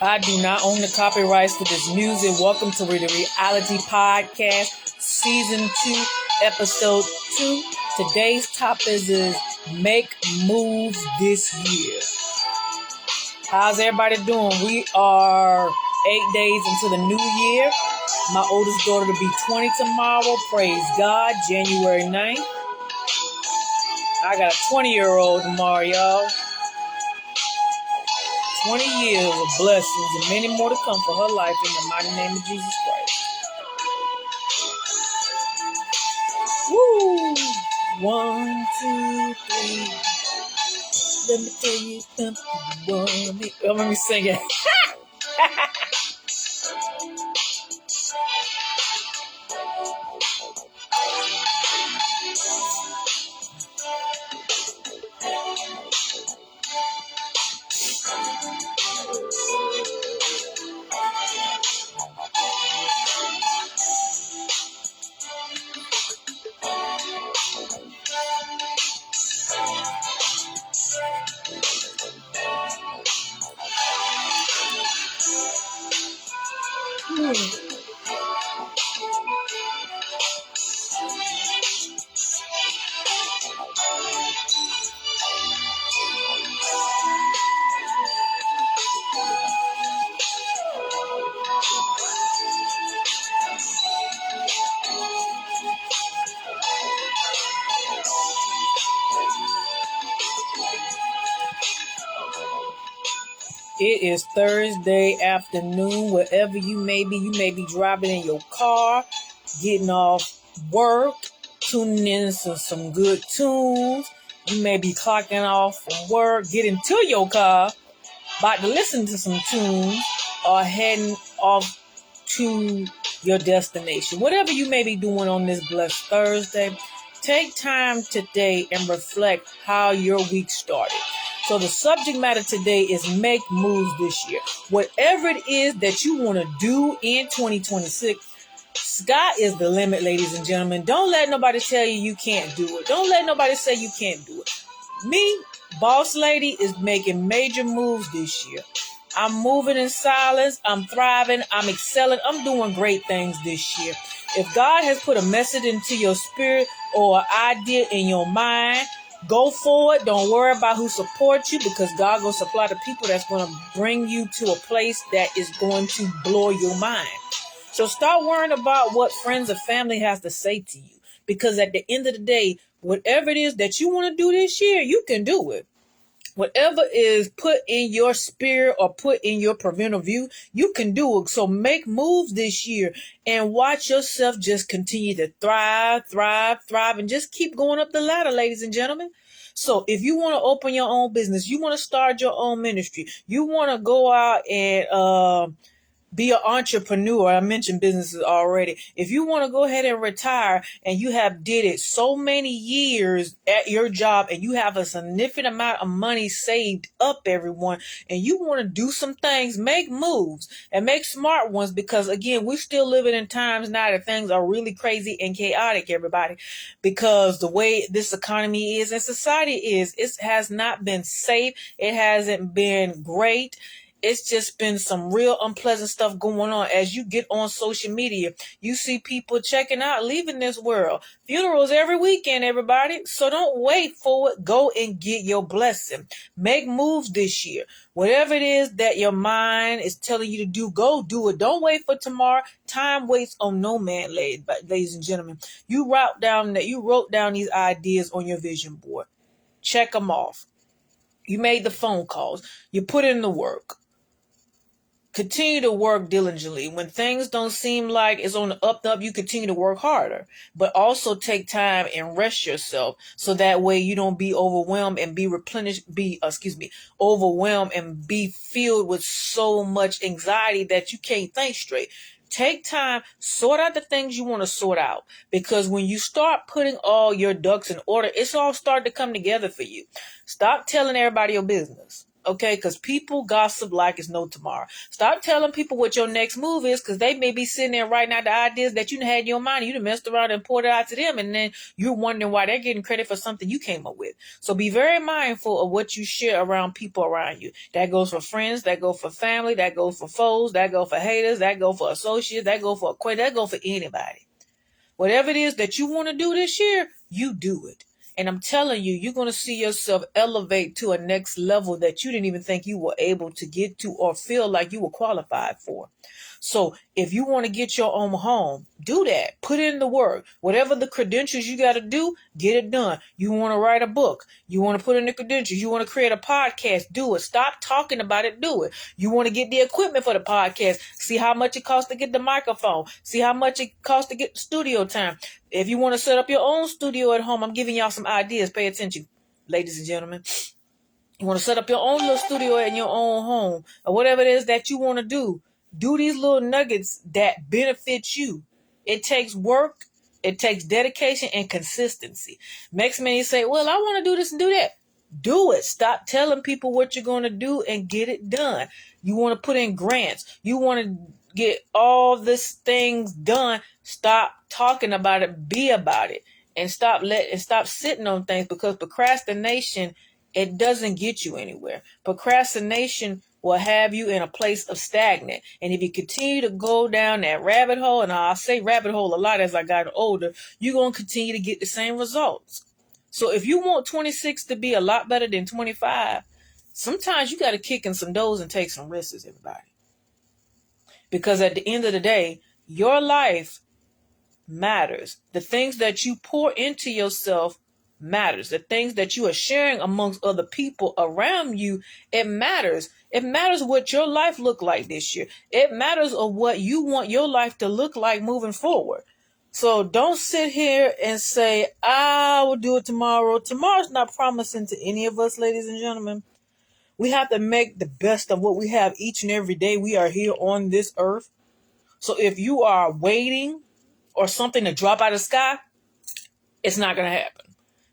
I do not own the copyrights for this music. Welcome to the Reality Podcast, Season 2, Episode 2. Today's topic is Make Moves This Year. How's everybody doing? We are 8 days into the new year. My oldest daughter to be 20 tomorrow. Praise God. January 9th. I got a 20-year-old tomorrow, y'all. 20 years of blessings and many more to come for her life in the mighty name of Jesus Christ. Woo! 1, 2, 3. Let me tell you something you want me. Oh, let me sing it. It is Thursday afternoon, wherever you may be. You may be driving in your car, getting off work, tuning in to some good tunes. You may be clocking off from work, getting to your car, about to listen to some tunes, or heading off to your destination. Whatever you may be doing on this blessed Thursday, take time today and reflect how your week started. So the subject matter today is make moves this year. Whatever it is that you want to do in 2026, sky is the limit, ladies and gentlemen. Don't let nobody tell you you can't do it. Don't let nobody say you can't do it. Me, boss lady, is making major moves this year. I'm moving in silence. I'm thriving. I'm excelling. I'm doing great things this year. If God has put a message into your spirit or an idea in your mind, go for it. Don't worry about who supports you, because God will supply the people that's going to bring you to a place that is going to blow your mind. So stop worrying about what friends or family has to say to you, because at the end of the day, whatever it is that you want to do this year, you can do it. Whatever is put in your spirit or put in your preventive view, you can do it. So make moves this year and watch yourself just continue to thrive, and just keep going up the ladder, ladies and gentlemen. So if you want to open your own business, you want to start your own ministry, you want to go out and be an entrepreneur. I mentioned businesses already. If you want to go ahead and retire and you have did it so many years at your job and you have a significant amount of money saved up, everyone, and you want to do some things, make moves and make smart ones, because again, we're still living in times now that things are really crazy and chaotic, everybody, because the way this economy is and society is, it has not been safe. It hasn't been great. It's just been some real unpleasant stuff going on. As you get on social media, you see people checking out, leaving this world. Funerals every weekend, everybody. So don't wait for it. Go and get your blessing. Make moves this year. Whatever it is that your mind is telling you to do, go do it. Don't wait for tomorrow. Time waits on no man, ladies and gentlemen. You wrote down these ideas on your vision board. Check them off. You made the phone calls. You put in the work. Continue to work diligently. When things don't seem like it's on the up, you continue to work harder. But also take time and rest yourself, so that way you don't be overwhelmed and overwhelmed and be filled with so much anxiety that you can't think straight. Take time, sort out the things you want to sort out, because when you start putting all your ducks in order, it's all starting to come together for you. Stop telling everybody your business. Okay, because people gossip like it's no tomorrow. Stop telling people what your next move is, because they may be sitting there writing out the ideas that you had in your mind. You done messed around and poured it out to them, and then you're wondering why they're getting credit for something you came up with. So be very mindful of what you share around people around you. That goes for friends, that goes for family, that goes for foes, that goes for haters, that goes for associates, that goes for acquaintances, that goes for anybody. Whatever it is that you want to do this year, you do it. And I'm telling you, you're going to see yourself elevate to a next level that you didn't even think you were able to get to or feel like you were qualified for. So if you want to get your own home, do that. Put in the work. Whatever the credentials you got to do, get it done. You want to write a book. You want to put in the credentials. You want to create a podcast, do it. Stop talking about it, do it. You want to get the equipment for the podcast. See how much it costs to get the microphone. See how much it costs to get studio time. If you want to set up your own studio at home, I'm giving y'all some ideas. Pay attention, ladies and gentlemen. You want to set up your own little studio in your own home, or whatever it is that you want to do. Do these little nuggets that benefit you. It takes work, it takes dedication and consistency. Makes many say, well, I want to do this and do that. Do it. Stop telling people what you're going to do and get it done. You want to put in grants. You want to get all these things done. Stop talking about it. Be about it. And stop sitting on things, because procrastination, it doesn't get you anywhere. Procrastination will have you in a place of stagnant. And if you continue to go down that rabbit hole, and I say rabbit hole a lot as I got older, you're going to continue to get the same results. So if you want 26 to be a lot better than 25, sometimes you got to kick in some doors and take some risks, everybody. Because at the end of the day, your life matters. The things that you pour into yourself matters. The things that you are sharing amongst other people around you, it matters. It matters what your life look like this year. It matters of what you want your life to look like moving forward. So don't sit here and say, I will do it tomorrow. Tomorrow's not promising to any of us, ladies and gentlemen. We have to make the best of what we have each and every day we are here on this earth. So if you are waiting or something to drop out of the sky, it's not going to happen.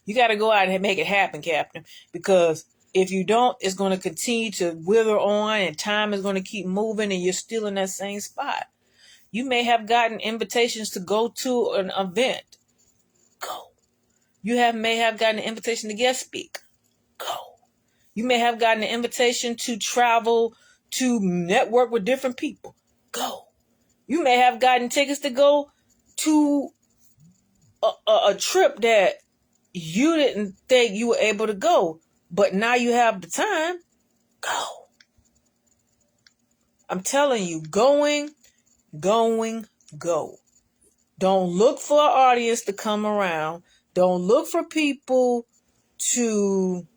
You got to go out and make it happen, Captain, because if you don't, it's going to continue to wither on, and time is going to keep moving, and you're still in that same spot. You may have gotten invitations to go to an event. Go. You may have gotten an invitation to guest speak. Go. You may have gotten an invitation to travel, to network with different people. Go. You may have gotten tickets to go to a trip that you didn't think you were able to go, but now you have the time. Go. I'm telling you, going, go. Don't look for an audience to come around. Don't look for people to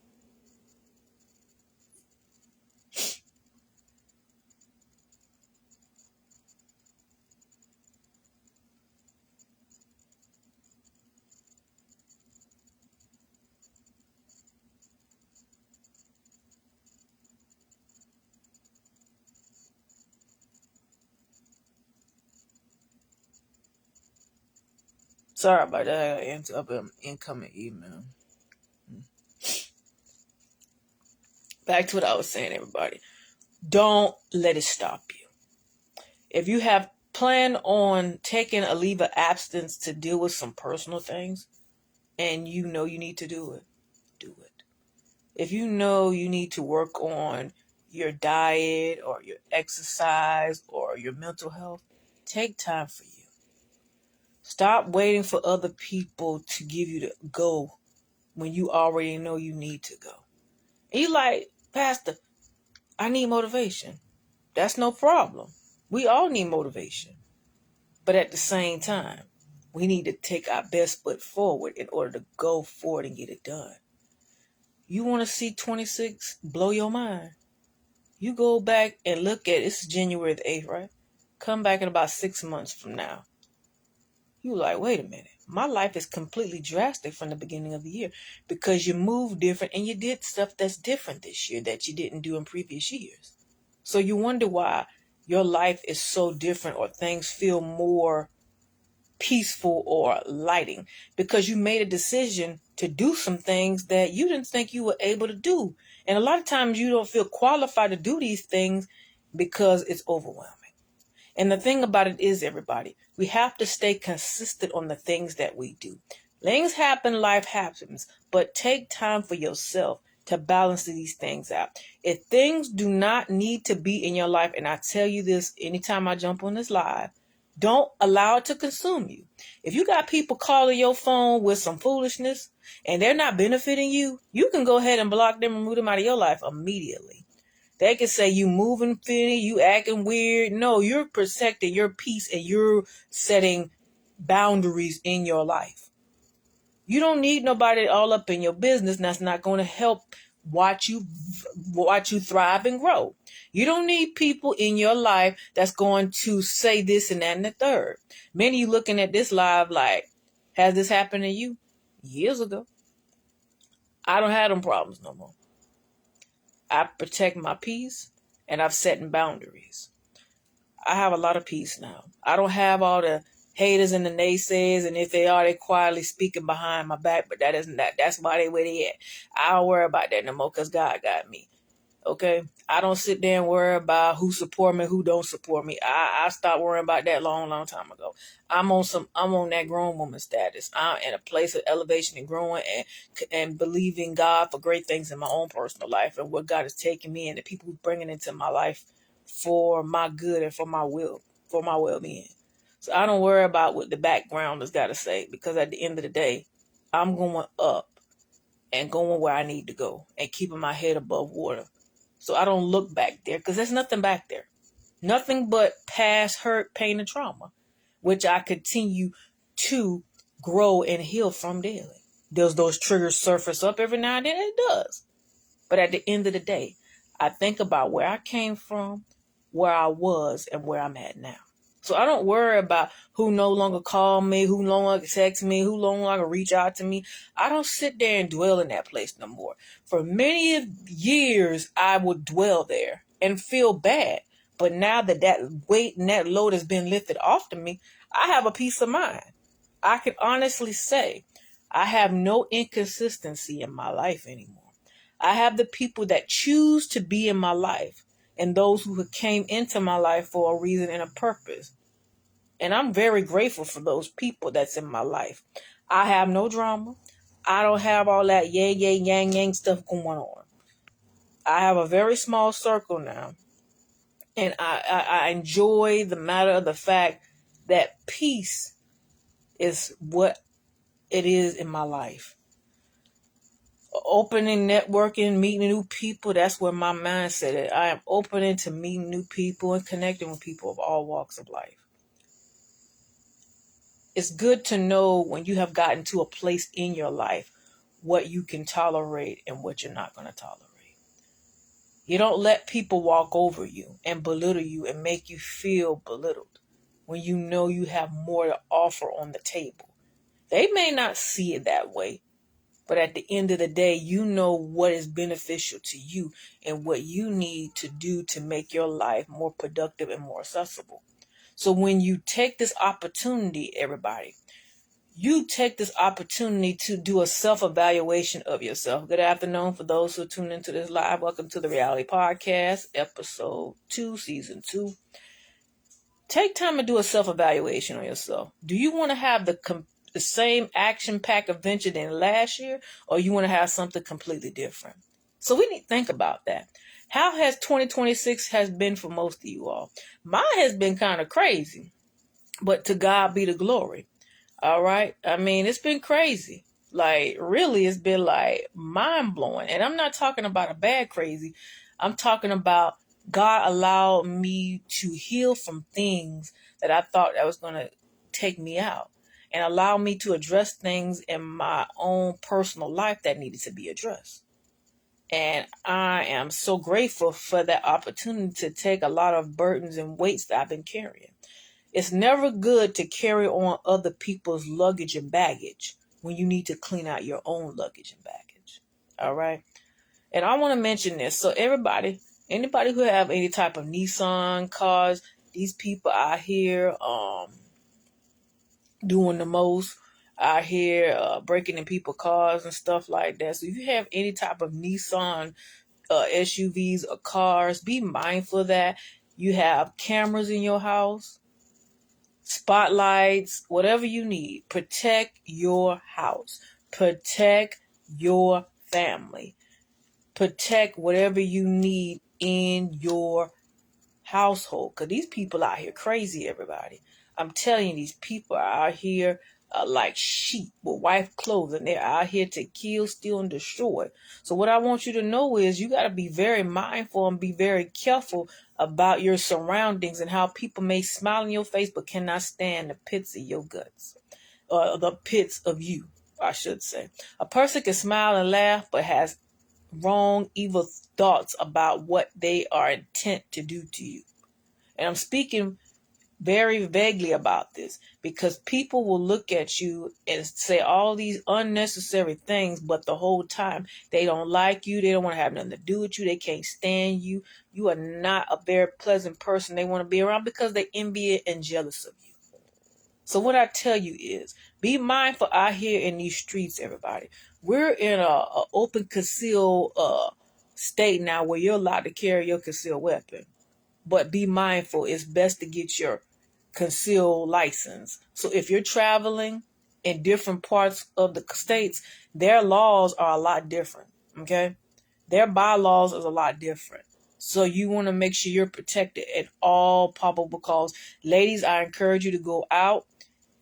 sorry about that. I ended up an incoming email. Back to what I was saying, everybody. Don't let it stop you. If you have planned on taking a leave of absence to deal with some personal things, and you know you need to do it, do it. If you know you need to work on your diet or your exercise or your mental health, take time for you. Stop waiting for other people to give you the go when you already know you need to go. And you like, Pastor, I need motivation. That's no problem. We all need motivation. But at the same time, we need to take our best foot forward in order to go forward and get it done. You want to see 26 blow your mind? You go back and look at, it's January the 8th, right? Come back in about 6 months from now. You like, wait a minute. My life is completely drastic from the beginning of the year, because you moved different and you did stuff that's different this year that you didn't do in previous years. So you wonder why your life is so different, or things feel more peaceful or lighting, because you made a decision to do some things that you didn't think you were able to do. And a lot of times you don't feel qualified to do these things because it's overwhelming. And the thing about it is, everybody, we have to stay consistent on the things that we do. Things happen, life happens, but take time for yourself to balance these things out. If things do not need to be in your life, and I tell you this anytime I jump on this live, don't allow it to consume you. If you got people calling your phone with some foolishness and they're not benefiting you, you can go ahead and block them and remove them out of your life immediately. They can say you moving funny, you acting weird. No, you're protecting your peace and you're setting boundaries in your life. You don't need nobody all up in your business that's not going to help watch you thrive and grow. You don't need people in your life that's going to say this and that and the third. Many of you looking at this live like, has this happened to you? Years ago. I don't have them problems no more. I protect my peace and I've set boundaries. I have a lot of peace now. I don't have all the haters and the naysayers, and if they are, they quietly speaking behind my back, but that isn't that. That's why they where they at. I don't worry about that no more because God got me. Okay? I don't sit there and worry about who support me, who don't support me. I stopped worrying about that long time ago. I'm on that grown woman status. I'm in a place of elevation and growing and believing God for great things in my own personal life and what God is taking me and the people who's bringing into my life for my good and for my well-being. So I don't worry about what the background has got to say because at the end of the day, I'm going up and going where I need to go and keeping my head above water. So I don't look back there because there's nothing back there. Nothing but past hurt, pain, and trauma, which I continue to grow and heal from daily. Does those triggers surface up every now and then? It does. But at the end of the day, I think about where I came from, where I was, and where I'm at now. So I don't worry about who no longer call me, who no longer text me, who no longer reach out to me. I don't sit there and dwell in that place no more. For many years, I would dwell there and feel bad. But now that that weight and that load has been lifted off to me, I have a peace of mind. I can honestly say I have no inconsistency in my life anymore. I have the people that choose to be in my life and those who came into my life for a reason and a purpose. And I'm very grateful for those people that's in my life. I have no drama. I don't have all that yay, yang, yang stuff going on. I have a very small circle now. And I enjoy the matter of the fact that peace is what it is in my life. Opening, networking, meeting new people, that's where my mindset is. I am opening to meeting new people and connecting with people of all walks of life. It's good to know when you have gotten to a place in your life what you can tolerate and what you're not going to tolerate. You don't let people walk over you and belittle you and make you feel belittled when you know you have more to offer on the table. They may not see it that way, but at the end of the day, you know what is beneficial to you and what you need to do to make your life more productive and more accessible. So when you take this opportunity, everybody, you take this opportunity to do a self-evaluation of yourself. Good afternoon for those who tune into this live. Welcome to the Reality Podcast, episode 2, season 2. Take time to do a self-evaluation on yourself. Do you want to have the same action-packed adventure than last year, or you want to have something completely different? So we need to think about that. How has 2026 has been for most of you all? Mine has been kind of crazy, but to God be the glory. All right. I mean, it's been crazy. Like, really, it's been like mind blowing. And I'm not talking about a bad crazy. I'm talking about God allowed me to heal from things that I thought that was going to take me out and allow me to address things in my own personal life that needed to be addressed. And I am so grateful for that opportunity to take a lot of burdens and weights that I've been carrying. It's never good to carry on other people's luggage and baggage when you need to clean out your own luggage and baggage. All right. And I want to mention this. So anybody who have any type of Nissan cars, these people out here doing the most, out here breaking in people's cars and stuff like that. So if you have any type of Nissan SUVs or cars. Be mindful of that. You have cameras in your house, spotlights, whatever you need. Protect your house. Protect your family. Protect whatever you need in your household. Because these people out here crazy, everybody. I'm telling you, these people are out here like sheep with wife clothing. They're out here to kill, steal, and destroy. So what I want you to know is you got to be very mindful and be very careful about your surroundings and how people may smile in your face but cannot stand the pits of your guts. The pits of you, I should say. A person can smile and laugh but has wrong, evil thoughts about what they are intent to do to you. And I'm speaking very vaguely about this because people will look at you and say all these unnecessary things, but the whole time they don't like you. They don't want to have nothing to do with you. They can't stand you. You are not a very pleasant person they want to be around because they envy and jealous of you. So what I tell you is, be mindful out here in these streets, everybody. We're in a open concealed state now where you're allowed to carry your concealed weapon. But be mindful, it's best to get your concealed license. So if you're traveling in different parts of the states, their laws are a lot different, okay? Their bylaws is a lot different. So you want to make sure you're protected at all probable costs. Ladies, I encourage you to go out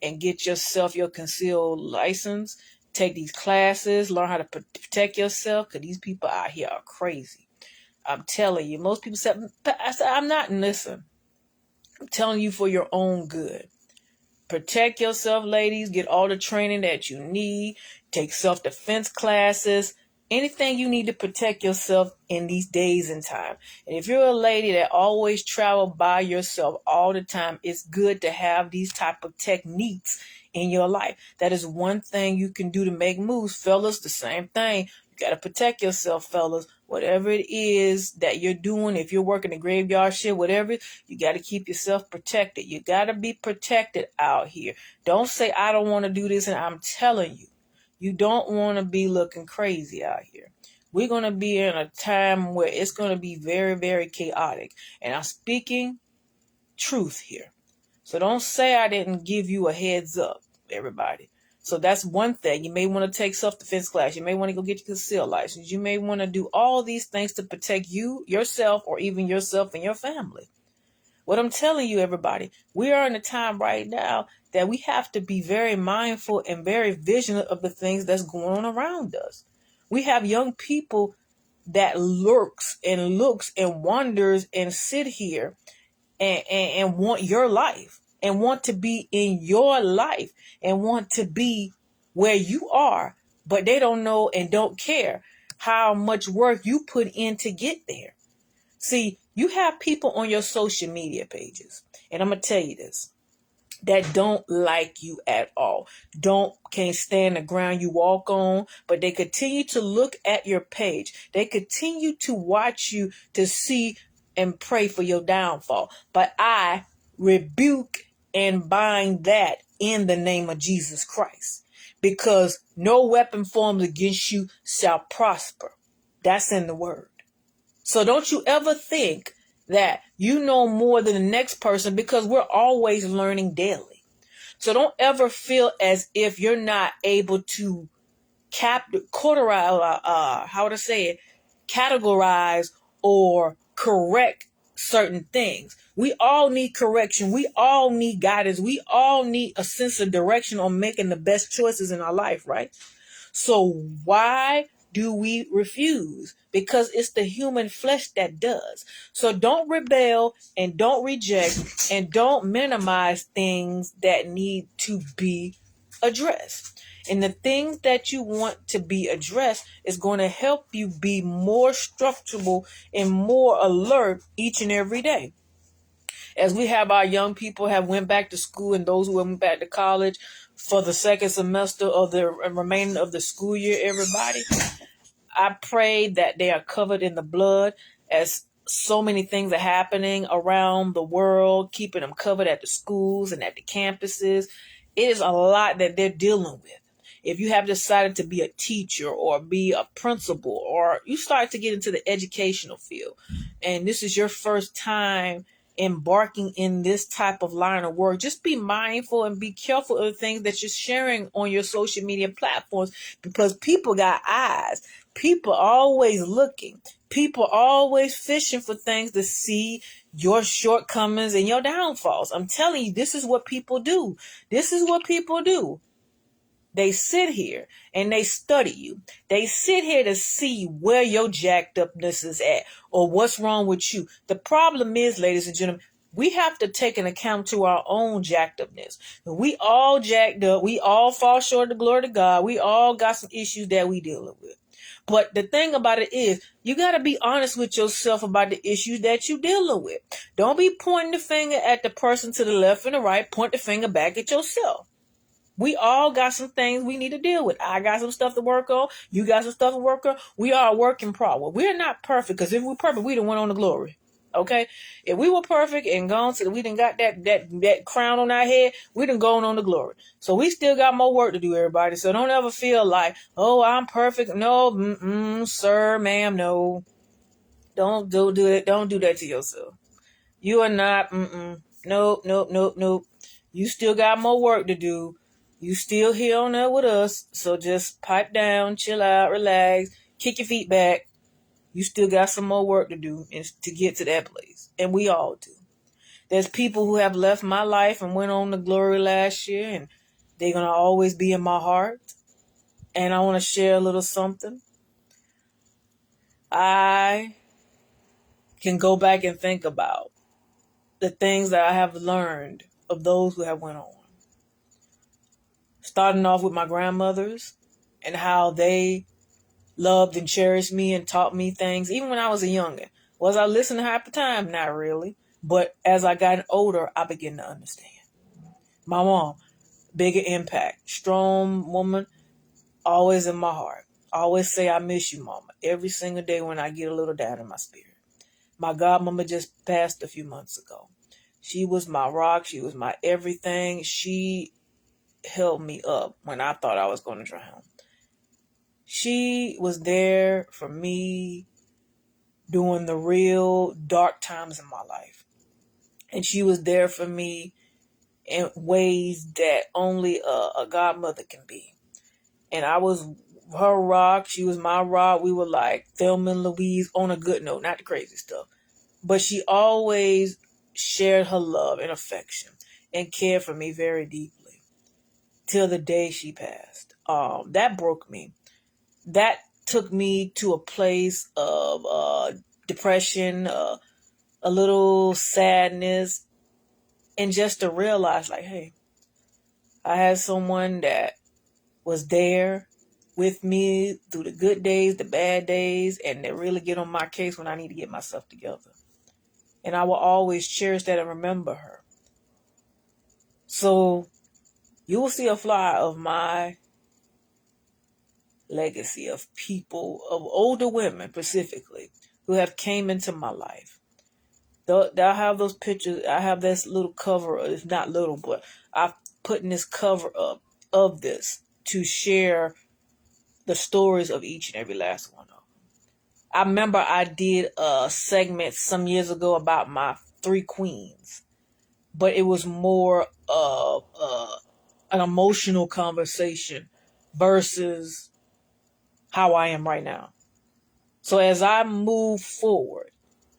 and get yourself your concealed license. Take these classes, learn how to protect yourself, because these people out here are crazy. I'm telling you, most people say, I'm not. Listen, I'm telling you for your own good. Protect yourself, ladies. Get all the training that you need. Take self-defense classes. Anything you need to protect yourself in these days and time. And if you're a lady that always travel by yourself all the time, it's good to have these type of techniques in your life. That is one thing you can do to make moves. Fellas, the same thing. You got to protect yourself, fellas. Whatever it is that you're doing, if you're working the graveyard shit, whatever, you got to keep yourself protected. You got to be protected out here. Don't say, I don't want to do this, and I'm telling you. You don't want to be looking crazy out here. We're going to be in a time where it's going to be very, very chaotic. And I'm speaking truth here. So don't say I didn't give you a heads up, everybody. So that's one thing. You may want to take self-defense class. You may want to go get your concealed license. You may want to do all these things to protect you, yourself, or even yourself and your family. What I'm telling you, everybody, we are in a time right now that we have to be very mindful and very vigilant of the things that's going on around us. We have young people that lurks and looks and wonders and sit here and want your life and want to be in your life and want to be where you are, but they don't know and don't care how much work you put in to get there. See, you have people on your social media pages, and I'm going to tell you this, that don't like you at all. Can't stand the ground you walk on, but they continue to look at your page. They continue to watch you to see and pray for your downfall. But I rebuke and bind that in the name of Jesus Christ, because no weapon formed against you shall prosper. That's in the word. So don't you ever think that you know more than the next person, because we're always learning daily. So don't ever feel as if you're not able to categorize or correct certain things. We all need correction. We all need guidance. We all need a sense of direction on making the best choices in our life, right? So why do we refuse? Because it's the human flesh that does. So don't rebel and don't reject and don't minimize things that need to be addressed. And the things that you want to be addressed is going to help you be more structural and more alert each and every day. As we have our young people have went back to school, and those who went back to college for the second semester of the remainder of the school year, everybody, I pray that they are covered in the blood, as so many things are happening around the world, keeping them covered at the schools and at the campuses. It is a lot that they're dealing with. if you have decided to be a teacher or be a principal, or you start to get into the educational field, and this is your first time embarking in this type of line of work, just be mindful and be careful of the things that you're sharing on your social media platforms, because people got eyes. People always looking. People always fishing for things to see your shortcomings and your downfalls. I'm telling you, this is what people do. This is what people do. They sit here and they study you. They sit here to see where your jacked upness is at or what's wrong with you. The problem is, ladies and gentlemen, we have to take an account to our own jacked upness. We all jacked up. We all fall short of the glory of God. We all got some issues that we dealing with. But the thing about it is, you got to be honest with yourself about the issues that you're dealing with. Don't be pointing the finger at the person to the left and the right. Point the finger back at yourself. We all got some things we need to deal with. I got some stuff to work on. You got some stuff to work on. We are a work in progress. We're not perfect, because if we're perfect, we done went on the glory. Okay? If we were perfect and gone to, we done got that crown on our head, we done gone on the glory. So we still got more work to do, everybody. So don't ever feel like, oh, I'm perfect. No, sir, ma'am, no. Don't do it. Don't do that to yourself. You are not, nope. You still got more work to do. You still here on there with us. So just pipe down, chill out, relax, kick your feet back. You still got some more work to do to get to that place. And we all do. There's people who have left my life and went on to glory last year, and they're going to always be in my heart. And I want to share a little something. I can go back and think about the things that I have learned of those who have went on. Starting off with my grandmothers and how they loved and cherished me and taught me things, even when I was a youngin'. Was I listening half the time? Not really. But as I got older, I began to understand. My mom, bigger impact, strong woman, always in my heart. I always say I miss you, mama, every single day when I get a little down in my spirit. My godmama just passed a few months ago. She was my rock. She was my everything. She held me up when I thought I was going to drown. She was there for me during the real dark times in my life. And she was there for me in ways that only a godmother can be. And I was her rock. She was my rock. We were like Thelma and Louise on a good note, not the crazy stuff. But she always shared her love and affection and cared for me very deeply till the day she passed. That broke me. That took me to a place of depression, a little sadness, and just to realize, like, hey, I had someone that was there with me through the good days, the bad days, and they really get on my case when I need to get myself together. And I will always cherish that and remember her. So you will see a flyer of my legacy of people, of older women specifically, who have came into my life. I have those pictures. I have this little cover. It's not little, but I've put in this cover up of this to share the stories of each and every last one of them. I remember I did a segment some years ago about my 3 queens, but it was more of an emotional conversation versus how I am right now. So as I move forward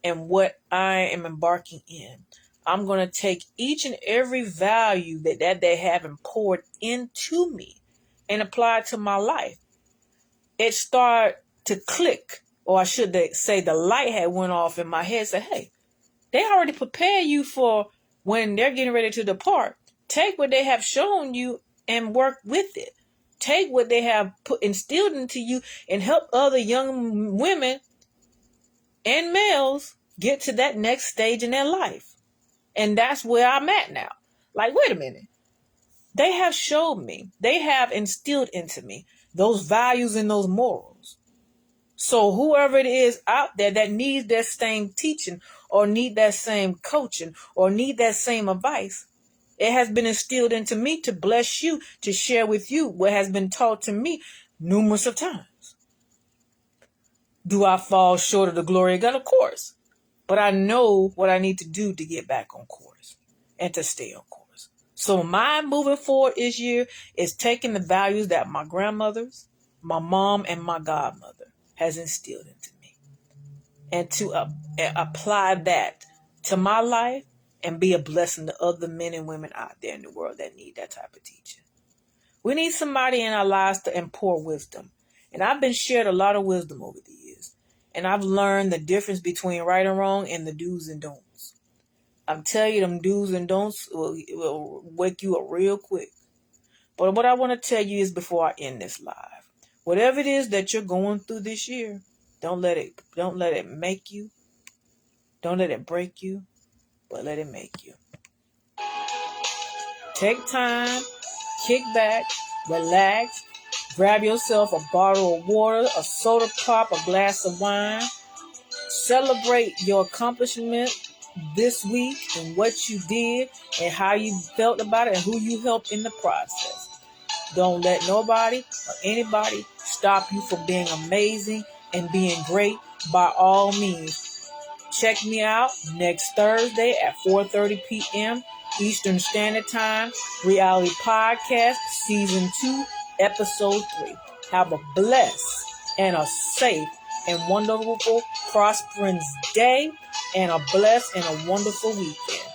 and what I am embarking in, I'm going to take each and every value that they have poured into me and apply it to my life. It started to click, or I should say the light had went off in my head. Say, hey, they already prepare you for when they're getting ready to depart. Take what they have shown you and work with it. Take what they have instilled into you and help other young women and males get to that next stage in their life. And that's where I'm at now. Like, wait a minute. They have showed me, they have instilled into me those values and those morals. So whoever it is out there that needs that same teaching or need that same coaching or need that same advice, It has been instilled into me to bless you, to share with you what has been taught to me numerous of times. Do I fall short of the glory of God? Of course. But I know what I need to do to get back on course and to stay on course. So my moving forward this year is taking the values that my grandmothers, my mom, and my godmother has instilled into me, and to apply that to my life and be a blessing to other men and women out there in the world that need that type of teaching. We need somebody in our lives to impart wisdom. And I've been shared a lot of wisdom over the years. And I've learned the difference between right and wrong and the do's and don'ts. I'm telling you, them do's and don'ts will wake you up real quick. But what I want to tell you is before I end this live, whatever it is that you're going through this year, don't let it make you. Don't let it break you, but let it make you. Take time, kick back, relax, grab yourself a bottle of water, a soda pop, a glass of wine. Celebrate your accomplishment this week and what you did and how you felt about it and who you helped in the process. Don't let nobody or anybody stop you from being amazing and being great. By all means, check me out next Thursday at 4:30 p.m. Eastern Standard Time. Reality Podcast, Season 2, Episode 3. Have a blessed and a safe and wonderful, prosperous day and a blessed and a wonderful weekend.